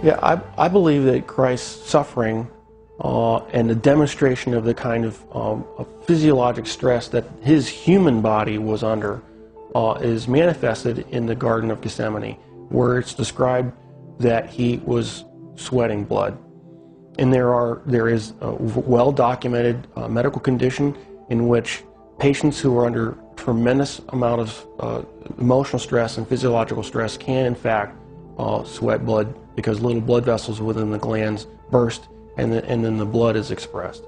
Yeah, I believe that Christ's suffering and the demonstration of the kind of physiologic stress that his human body was under is manifested in the Garden of Gethsemane, where it's described that he was sweating blood. And there is a well-documented medical condition in which patients who are under tremendous amount of emotional stress and physiological stress can in fact sweat blood, because little blood vessels within the glands burst and then the blood is expressed.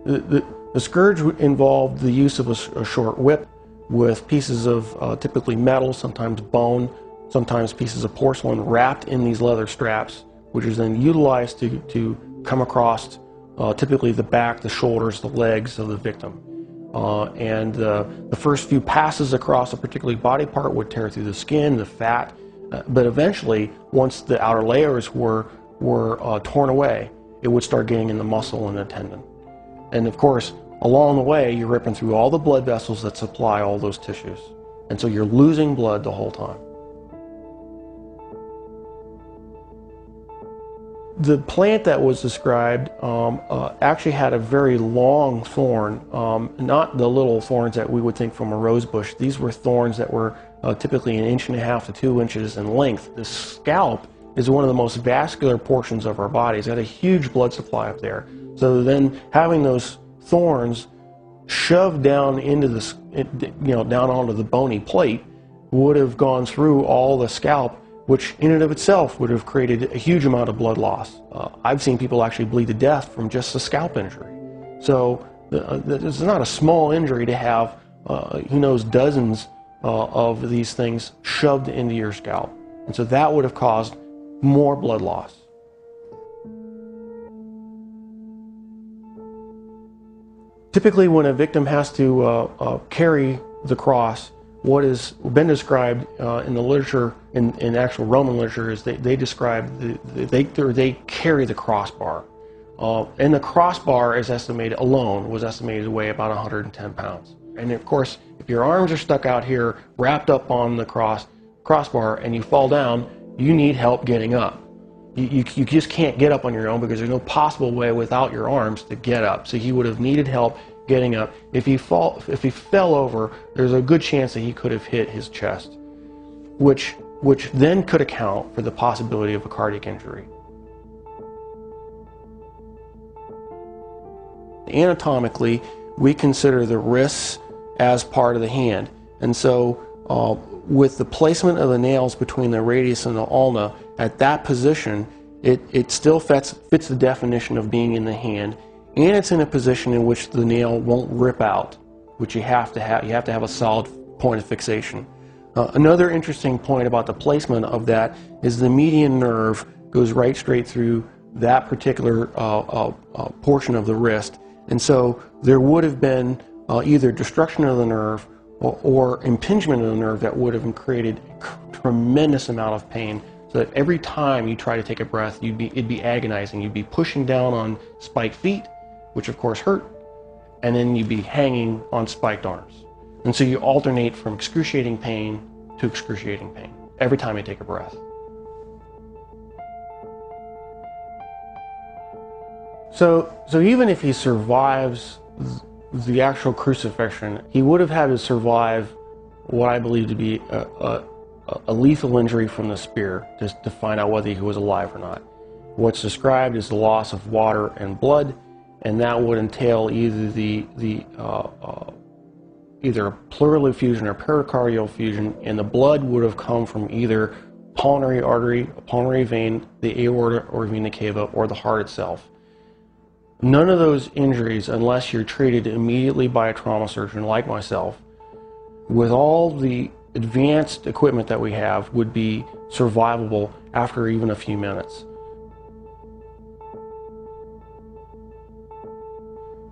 The scourge involved the use of a short whip with pieces of typically metal, sometimes bone, sometimes pieces of porcelain wrapped in these leather straps, which is then utilized to come across typically the back, the shoulders, the legs of the victim. The first few passes across a particular body part would tear through the skin, the fat, but eventually, once the outer layers were torn away, it would start getting in the muscle and the tendon. And of course, along the way, you're ripping through all the blood vessels that supply all those tissues. And so you're losing blood the whole time. The plant that was described actually had a very long thorn, not the little thorns that we would think from a rose bush. These were thorns that were typically 1.5 inches to 2 inches in length. The scalp is one of the most vascular portions of our body. It's got a huge blood supply up there. So then having those thorns shoved down into the, down onto the bony plate would have gone through all the scalp, which in and of itself would have created a huge amount of blood loss. I've seen people actually bleed to death from just a scalp injury. So this is not a small injury to have, who knows, dozens of these things shoved into your scalp. And so that would have caused more blood loss. Typically when a victim has to carry the cross, what has been described in the literature, in actual Roman literature, is they describe, they carry the crossbar. And the crossbar is estimated, alone, was estimated to weigh about 110 pounds. And of course, if your arms are stuck out here, wrapped up on the crossbar, and you fall down, you need help getting up. You just can't get up on your own, because there's no possible way without your arms to get up. So he would have needed help getting up. If he fell over, there's a good chance that he could have hit his chest, which then could account for the possibility of a cardiac injury. Anatomically, we consider the wrists as part of the hand, and so with the placement of the nails between the radius and the ulna at that position, it still fits the definition of being in the hand, and it's in a position in which the nail won't rip out, which you have to have a solid point of fixation. Another interesting point about the placement of that is the median nerve goes right straight through that particular portion of the wrist, and so there would have been either destruction of the nerve or impingement of the nerve that would have created a tremendous amount of pain, so that every time you try to take a breath, it'd be agonizing. You'd be pushing down on spiked feet, which of course hurt, and then you'd be hanging on spiked arms. And so you alternate from excruciating pain to excruciating pain every time you take a breath. So even if he survives the actual crucifixion, he would have had to survive what I believe to be a lethal injury from the spear, just to find out whether he was alive or not. What's described is the loss of water and blood, and that would entail either either a pleural effusion or pericardial effusion, and the blood would have come from either pulmonary artery, a pulmonary vein, the aorta or vena cava, or the heart itself. None of those injuries, unless you're treated immediately by a trauma surgeon like myself, with all the advanced equipment that we have, would be survivable after even a few minutes.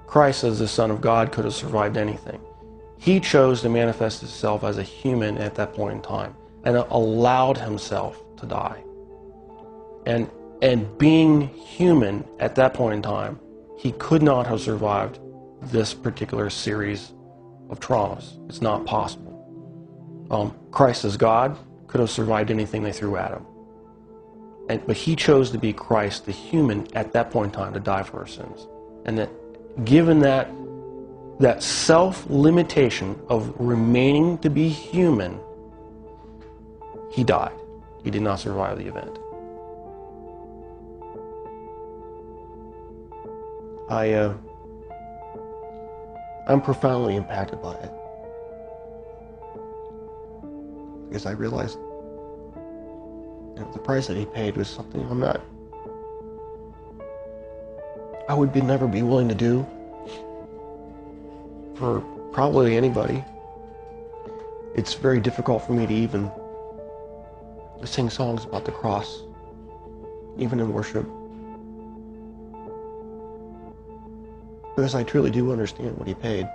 Christ, as the Son of God, could have survived anything. He chose to manifest himself as a human at that point in time, and allowed himself to die. And being human at that point in time, he could not have survived this particular series of traumas. It's not possible. Christ as God could have survived anything they threw at him. But he chose to be Christ, the human, at that point in time to die for our sins. And that given that self-limitation of remaining to be human, he died. He did not survive the event. I'm profoundly impacted by it. Because I realized the price that he paid was something I would never be willing to do for probably anybody. It's very difficult for me to even sing songs about the cross, even in worship. Because I truly do understand what he paid,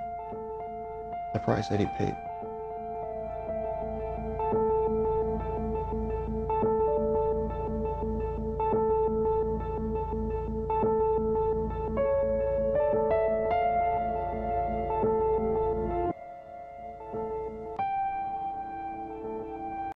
the price that he paid.